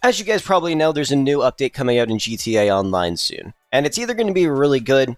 As you guys probably know, there's a new update coming out in GTA Online soon, and it's either going to be really good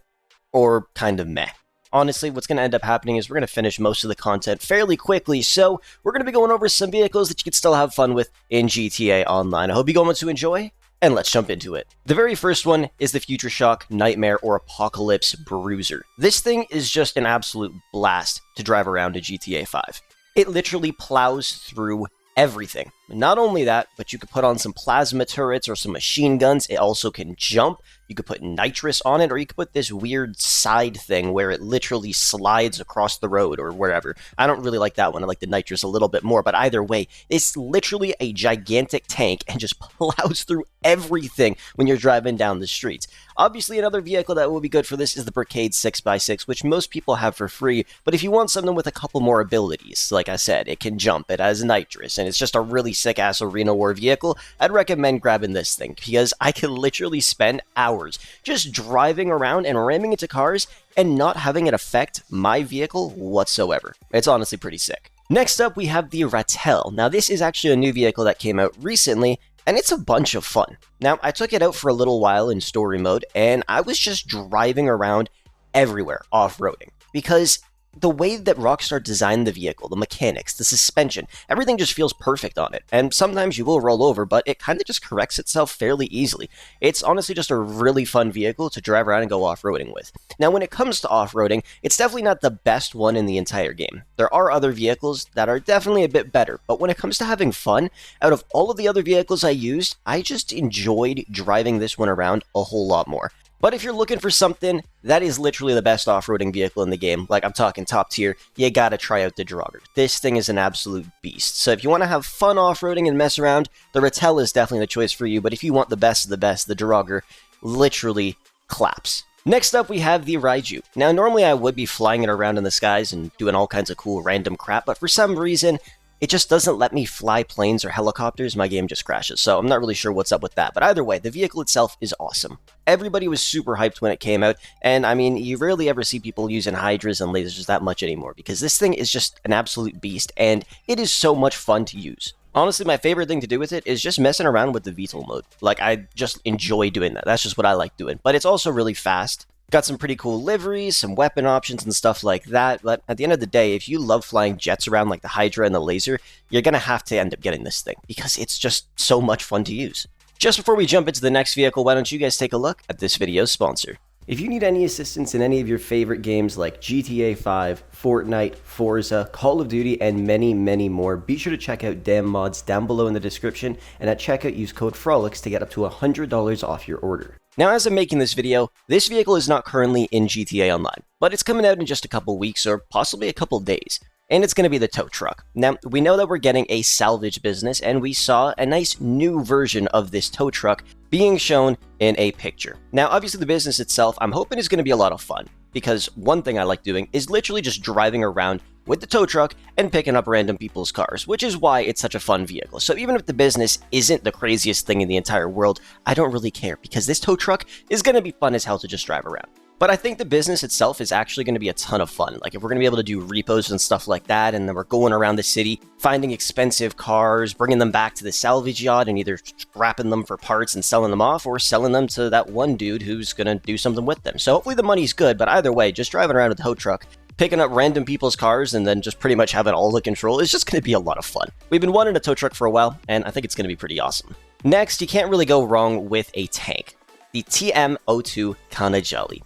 or kind of meh. Honestly, what's going to end up happening is we're going to finish most of the content fairly quickly, so we're going to be going over some vehicles that you can still have fun with in GTA Online. I hope you're going to enjoy, and let's jump into it. The very first one is the Future Shock Nightmare or Apocalypse Bruiser. This thing is just an absolute blast to drive around in GTA 5. It literally plows through everything. Not only that, but you could put on some plasma turrets or some machine guns. It also can jump. You could put nitrous on it, or you could put this weird side thing where it literally slides across the road or wherever. I don't really like that one. I like the nitrous a little bit more, but either way, it's literally a gigantic tank and just plows through everything when you're driving down the streets. Obviously, another vehicle that will be good for this is the Brigade 6x6, which most people have for free, but if you want something with a couple more abilities, like I said, it can jump, it has nitrous, and it's just a really sick-ass arena war vehicle, I'd recommend grabbing this thing, because I could literally spend hours just driving around and ramming into cars and not having it affect my vehicle whatsoever. It's honestly pretty sick. Next up, we have the Ratel. Now, this is actually a new vehicle that came out recently, and it's a bunch of fun. Now, I took it out for a little while in story mode, and I was just driving around everywhere off-roading, because the way that Rockstar designed the vehicle, the mechanics, the suspension, everything just feels perfect on it. And sometimes you will roll over, but it kind of just corrects itself fairly easily. It's honestly just a really fun vehicle to drive around and go off-roading with. Now, when it comes to off-roading, it's definitely not the best one in the entire game. There are other vehicles that are definitely a bit better, but when it comes to having fun, out of all of the other vehicles I used, I just enjoyed driving this one around a whole lot more. But if you're looking for something that is literally the best off-roading vehicle in the game, like I'm talking top tier, you gotta try out the Drogger. This thing is an absolute beast. So if you want to have fun off-roading and mess around, the Ratel is definitely the choice for you, but if you want the best of the best, the Drogger literally claps. Next up, we have the Raiju. Now, normally I would be flying it around in the skies and doing all kinds of cool random crap, but for some reason, it just doesn't let me fly planes or helicopters. My game just crashes, so I'm not really sure what's up with that. But either way, the vehicle itself is awesome. Everybody was super hyped when it came out, and I mean, you rarely ever see people using hydras and lasers that much anymore, because this thing is just an absolute beast, and it is so much fun to use. Honestly, my favorite thing to do with it is just messing around with the VTOL mode. Like, I just enjoy doing that. That's just what I like doing. But it's also really fast. Got some pretty cool liveries, some weapon options and stuff like that, but at the end of the day, if you love flying jets around like the Hydra and the laser, you're gonna have to end up getting this thing, because it's just so much fun to use. Just before we jump into the next vehicle, why don't you guys take a look at this video's sponsor. If you need any assistance in any of your favorite games like GTA 5, Fortnite, Forza, Call of Duty, and many, many more, be sure to check out Damnmodz down below in the description, and at checkout use code Frolickz to get up to $100 off your order. Now, as I'm making this video, this vehicle is not currently in GTA Online, but it's coming out in just a couple weeks or possibly a couple days. And it's going to be the tow truck. Now, we know that we're getting a salvage business, and we saw a nice new version of this tow truck being shown in a picture. Now, obviously the business itself, I'm hoping is going to be a lot of fun, because one thing I like doing is literally just driving around with the tow truck and picking up random people's cars, which is why it's such a fun vehicle. So even if the business isn't the craziest thing in the entire world, I don't really care, because this tow truck is going to be fun as hell to just drive around. But I think the business itself is actually going to be a ton of fun. Like, if we're going to be able to do repos and stuff like that, and then we're going around the city, finding expensive cars, bringing them back to the salvage yard, and either scrapping them for parts and selling them off, or selling them to that one dude who's going to do something with them. So hopefully the money's good, but either way, just driving around with a tow truck, picking up random people's cars, and then just pretty much having all the control is just going to be a lot of fun. We've been wanting a tow truck for a while, and I think it's going to be pretty awesome. Next, you can't really go wrong with a tank. The TM02 Kanajali.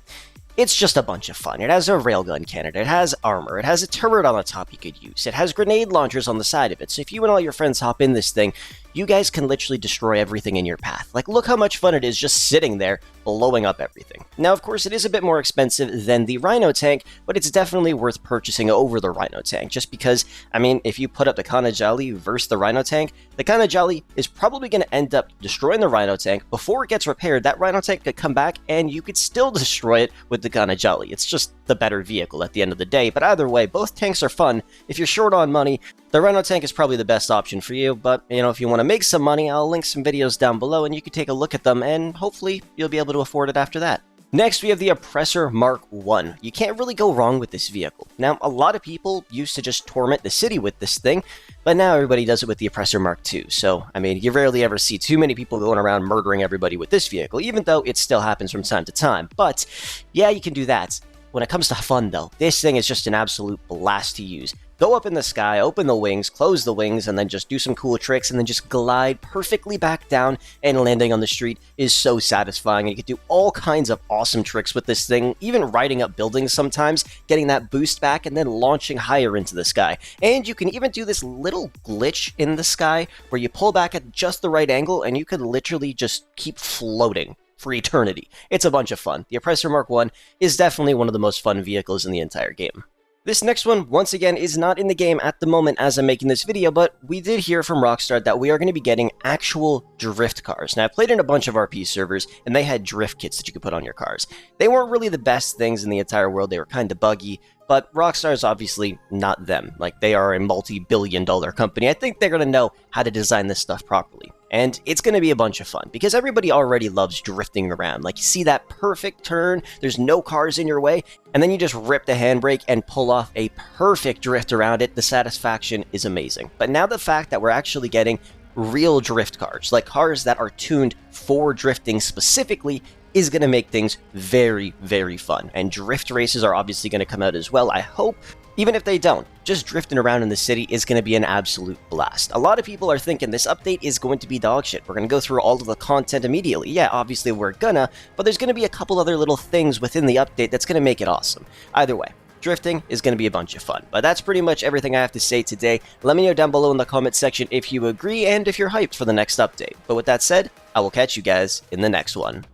It's just a bunch of fun. It has a railgun cannon, it has armor, it has a turret on the top you could use, it has grenade launchers on the side of it, so if you and all your friends hop in this thing, you guys can literally destroy everything in your path. Like, look how much fun it is just sitting there, blowing up everything. Now, of course, it is a bit more expensive than the Rhino tank, but it's definitely worth purchasing over the Rhino tank, just because, I mean, if you put up the Kanajali versus the Rhino tank, the Kanajali is probably going to end up destroying the Rhino tank. Before it gets repaired, that Rhino tank could come back, and you could still destroy it with the Kanajali. It's just the better vehicle at the end of the day, but either way, both tanks are fun. If you're short on money, the Rhino tank is probably the best option for you, but, you know, if you want to make some money, I'll link some videos down below and you can take a look at them, and hopefully you'll be able to afford it after that. Next, we have the Oppressor Mark 1. You can't really go wrong with this vehicle. Now, a lot of people used to just torment the city with this thing, but now everybody does it with the Oppressor Mark 2. So, I mean, you rarely ever see too many people going around murdering everybody with this vehicle, even though it still happens from time to time. But, yeah, you can do that. When it comes to fun, though, this thing is just an absolute blast to use. Go up in the sky, open the wings, close the wings, and then just do some cool tricks, and then just glide perfectly back down, and landing on the street is so satisfying. And you can do all kinds of awesome tricks with this thing, even riding up buildings sometimes, getting that boost back, and then launching higher into the sky. And you can even do this little glitch in the sky, where you pull back at just the right angle, and you could literally just keep floating for eternity. It's a bunch of fun. The Oppressor Mark 1 is definitely one of the most fun vehicles in the entire game. This next one, once again, is not in the game at the moment as I'm making this video, but we did hear from Rockstar that we are going to be getting actual drift cars. Now, I played in a bunch of RP servers, and they had drift kits that you could put on your cars. They weren't really the best things in the entire world. They were kind of buggy, but Rockstar is obviously not them. Like, they are a multi-billion-dollar company. I think they're going to know how to design this stuff properly. And it's going to be a bunch of fun, because everybody already loves drifting around. Like, you see that perfect turn, there's no cars in your way, and then you just rip the handbrake and pull off a perfect drift around it. The satisfaction is amazing. But now the fact that we're actually getting real drift cars, like cars that are tuned for drifting specifically, is going to make things very, very fun. And drift races are obviously going to come out as well, I hope. Even if they don't, just drifting around in the city is going to be an absolute blast. A lot of people are thinking this update is going to be dog shit. We're going to go through all of the content immediately. Yeah, obviously we're gonna, but there's going to be a couple other little things within the update that's going to make it awesome. Either way, drifting is going to be a bunch of fun. But that's pretty much everything I have to say today. Let me know down below in the comment section if you agree and if you're hyped for the next update. But with that said, I will catch you guys in the next one.